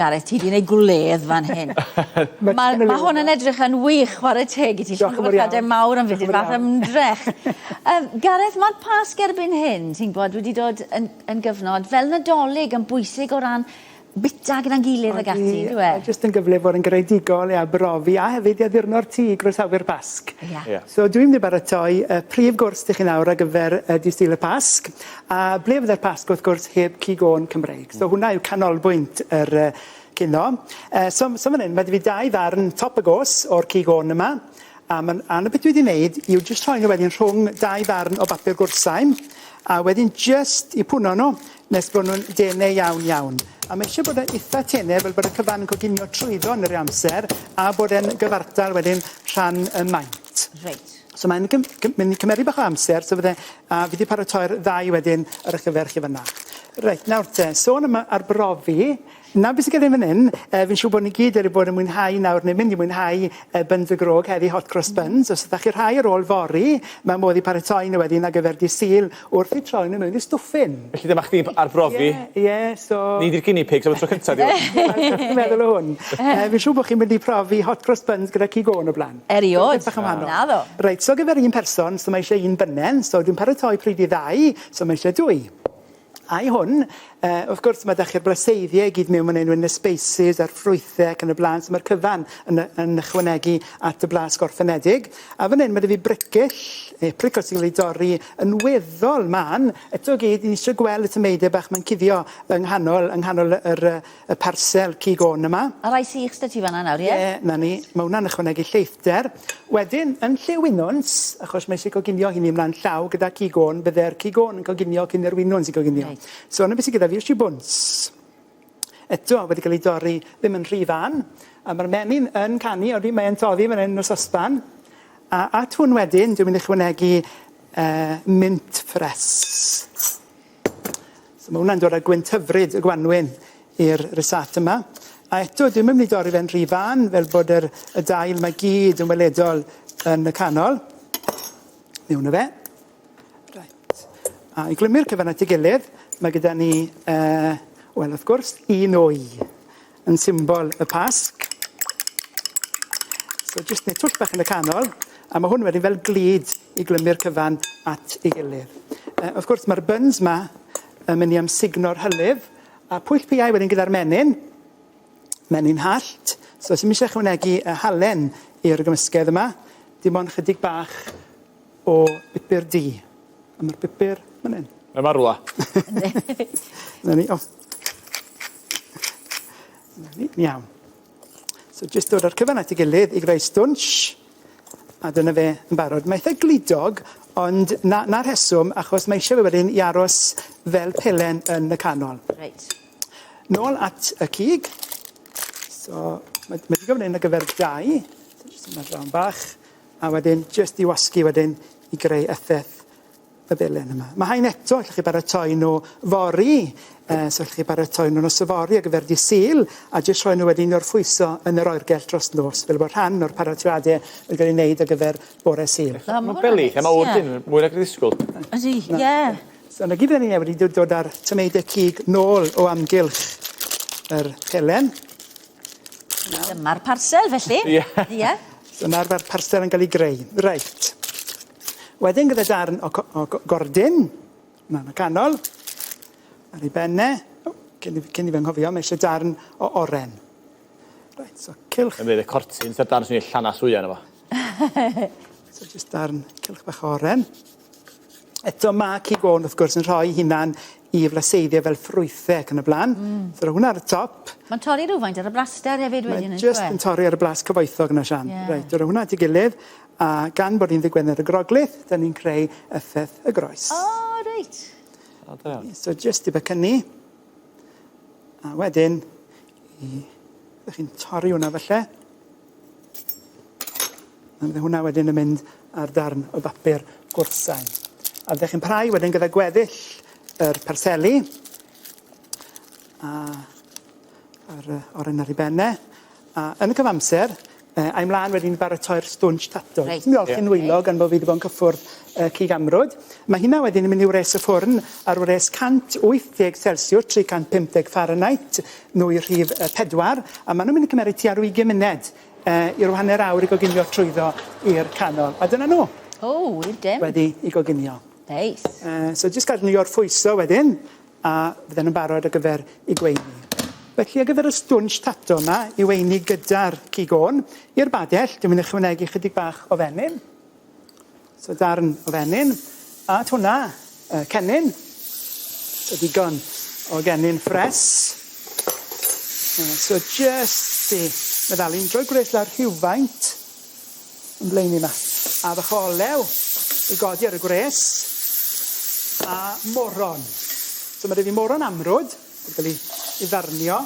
Gareth, ti di wneud gwledd fan hyn. Mae hwn yn edrych yn wych, chwarae teg i ti. Si'n gwybod cadau mawr am fydd, fath ymdrech. Gareth, mae'r Pasg erbyn hyn, ti'n gwybod, wedi dod yn gyfnod fel Nadolig yn bwysig o ran bita gyda'n gilydd ag ati, dwi e? Jyst yn gyfle fod yn greadigol a brofi a hefyd i addurno'r tŷ groesawu'r Pasg. So dwi'n mynd i baratoi prif gwrs i chi nawr ar gyfer dydd Sul y Pasg. A ble fyddai'r Pasg wrth gwrs heb cigôn Cymreig. So hwnna yw canolbwynt yr cino. So fan hyn, mae wedi fi 2 ddarn top y gos o'r cigôn yma. A y beth dwi wedi wneud yw jyst rhoi nhw wedyn rhwng 2 ddarn o bapur gwrsain. A wedyn jyst i pwno nhw nes bod nhw'n denau iawn. A mae eisiau bod yn eitha tenau fel bod y cyfan yn coginio trwyddo yn yr amser a bod e'n gyfartal wedyn rhan y maint. Reit. So mae'n mynd i cymeru bach o amser, so fi wedi paratoi'r 2 wedyn ar y cyfer chi fanna. Reit, nawr te, sôn yma ar brofi. Na beth sy'n gyda fan hyn, fi'n siŵr bod ni gyd wedi bod yn mwynhau nawr, neu mynd i mwynhau buns y grog heddi hot cross buns. Os ydych chi'n rhai ar ôl fori, mae modd i paratoi nhw wedyn ar gyfer dydd Sul wrth i troi nhw mewn i stwffyn. Felly dyma chdi ar brofi? Ie, so... Ni di'r guinea pigs am y tro cyntaf, diolch. Fi'n meddwl o hwn. Fi'n siŵr bod chi'n mynd i profi hot cross buns gyda cigôn o blaen. Eriod. Na ddo. Reit, so gyfer un person, so mae eisiau 1 bynnen, so dwi'n paratoi pryd i 2, so mae eisiau 2. A'i hwn, wrth gwrs mae dechrau'r blaseiddiau i gyd mewn yn y spaces a'r ffrwythau ac yn y blaen, so mae'r cyfan yn ychwanegu at y blas gorffenedig. A fan hyn, mae 'da fi bricell, prico sy'n cael ei dorri yn weddol man. Eto gyd, ni eisiau gweld y tymeidau bach mae'n cuddio yng nghanol y parsel cigôn yma. A rai sych sta ti fanna nawr, ie? Ie, na ni. Mae hwnna'n ychwanegu lleithder. Wedyn, yn lle winwns, achos mae eisiau coginio hynny ymlaen llaw gyda cigôn, byddai'r cigôn yn coginio cyn yr winwns i coginio. So yna beth sydd gyda fi eisiau bwns. Eto wedi cael ei dorri ddim yn rhy fan. A mae'r menyn yn canu, oeddi mae'n toddi fan hyn o sosban. A at hwn wedyn, dwi'n mynd i chwanegu mint ffres. So mae hwnna'n dod â gwynt hyfryd y gwanwyn i'r risat yma. A eto, dwi'n mynd i dorri fe'n rhy fan, fel bod y dail mae gyd yn weledol yn y canol. Mewn o fe. Right. A i glymu'r cyfan at ei gilydd, mae gyda ni, wel, wrth gwrs, 1 wy yn symbol y Pasg. So, jyst neu twll bach yn y canol, a mae hwn wedi fel glid i glymu'r cyfan at ei gilydd. Wrth gwrs, mae'r buns yma yn mynd i amsugno'r hylif, a pwyll piau wedyn gyda'r menyn hallt. So, os ym eisiau chwnegu y halen i'r gymysgedd yma, dim ond chydig bach o bupur di. A mae'r bupur fan hyn. Mae marwla. Na ni, iawn. So, jyst dod ar cyfan at ei gilydd i greu stwnsh, a dyna fe yn barod. Mae eitha glidog, ond na'r rheswm, achos mae eisiau fe wedyn i aros fel pelen yn y canol. Reit. Nôl at y cig. So, mae wedi gofyn yn y gyfer 2. So, jyst yma drawn bach. A wedyn, jyst i wasgu wedyn i greu effeth y belen yma. Mae hain eto, allwch chi baratoi nhw fori, so allwch chi baratoi nhw nos y fori ar gyfer dydd Sul, a jyst rhoi nhw wedyn o'r ffwyso yn yr oergell dros nos, fel bod rhan o'r paratoadau wedi cael ei wneud ar gyfer bore Sul. Mae beli, lle mae o'r dyn, mwy nag ddisgwyl. Ydy, ie. So, yna gyd ni wedi dod ar tymeidau cig nôl o amgylch yr helen. Dyma'r parsel, felly. Ie. So, yna'r parsel yn cael ei greu. Reit. Wedyn gyda darn o gordyn, yna'n y canol, ar ei benne, cyn i fe nghofio, mae eisiau darn o oren. Reit, so cilch. Yn mynd y cortyn, sy'r darn sy'n ei llanas wya yna fo. So jyst darn cilch bach o oren. Eto mae cigôn, wrth gwrs, yn rhoi hunan i flaseiddiau fel ffrwythau ac yn y blaen. So hwnna ar y top. Mae'n torri rhywfaint ar y blaster hefyd wedyn. Mae'n jyst yn torri ar y blas cyfoethog yna, Sian. Reit, dyna hwnna at ei gilydd. A gan bod ni'n ddigwydd ar y groglith, da ni'n creu effeth y groes. O, reit. So, jyst i becynnu. A wedyn, ydych chi'n torri hwnna falle. A bydde hwnna wedyn yn mynd ar darn o bapur gwrsain. A ydych chi'n parhau wedyn gyda gweddill yr parseli. A yr oren ar ei benne. A yn y cyfamser, A'i mlaen wedyn i baratoi'r stwnsh tato. Reit. Mi olchi'n nwylo gan bod fi wedi bod yn cyffwrdd cig amrwd. Mae hynna wedyn yn mynd i wres y ffwrn ar wres 180 Celsius, 350 Fahrenheit, nwy rhif 4, a maen nhw'n mynd i cymeryd tua 20 munud i'r hanner awr i goginio trwyddo i'r canol. A dyna nhw. O, dim. Wedi i goginio. Neis. So jyst gadw ni o'r ffwyso wedyn, a fydden nhw'n barod ar gyfer i gweini. Felly ar gyfer y stwnsh tato yma i weini gyda'r cigon, i'r badell, dwi'n mynd i ychwanegu chydig bach o fenyn. So darn o fenyn. A hwnna, cennin. So digon o gennin ffres. So just i meddalu'n droi gwres lawr rhywfaint yn blaen yma. A fych olew i godi ar y gwres. A moron. So mae rhaid i moron amrwd, wedi cael ei ddarnio,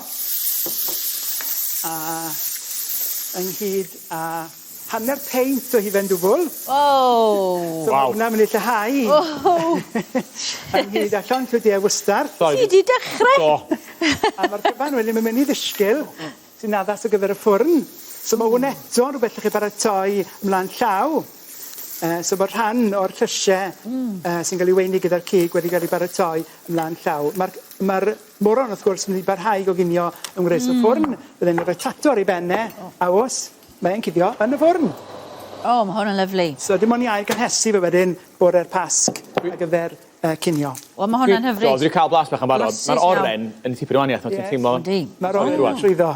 a ynghyd a hanner peint o hufen dwfl. O! So hwnna'n mynd i lleihau. Ynghyd allan llwyddiau wystad. Ti wedi dechrau? A mae'r cyfan wedyn yn mynd i ddysgil sy'n addas o gyfer y ffwrn. So mae hwn eto rhywbeth lle chi baratoi ymlaen llaw. So mae rhan o'r llysiau sy'n cael ei weini gyda'r cig wedi cael ei baratoi ymlaen llaw. Mae'r moron wrth gwrs yn mynd i barhau goginio yng ngwres y ffwrn. Byddai'n rhoi tato ar ei benne, a os, mae'n cuddio yn y ffwrn. O, mae hwn yn lyflu. So dim ond i ail gynhesu fe wedyn bore'r Pasg ar gyfer cinio. O, mae hwn yn hyfryd. Dwi wedi cael blas bach yn barod. Blasus Mae'r iawn. oren yn tipyn o waniaeth. Ti'n teimlo... Yndi. Mae'r oren yn trwyddo.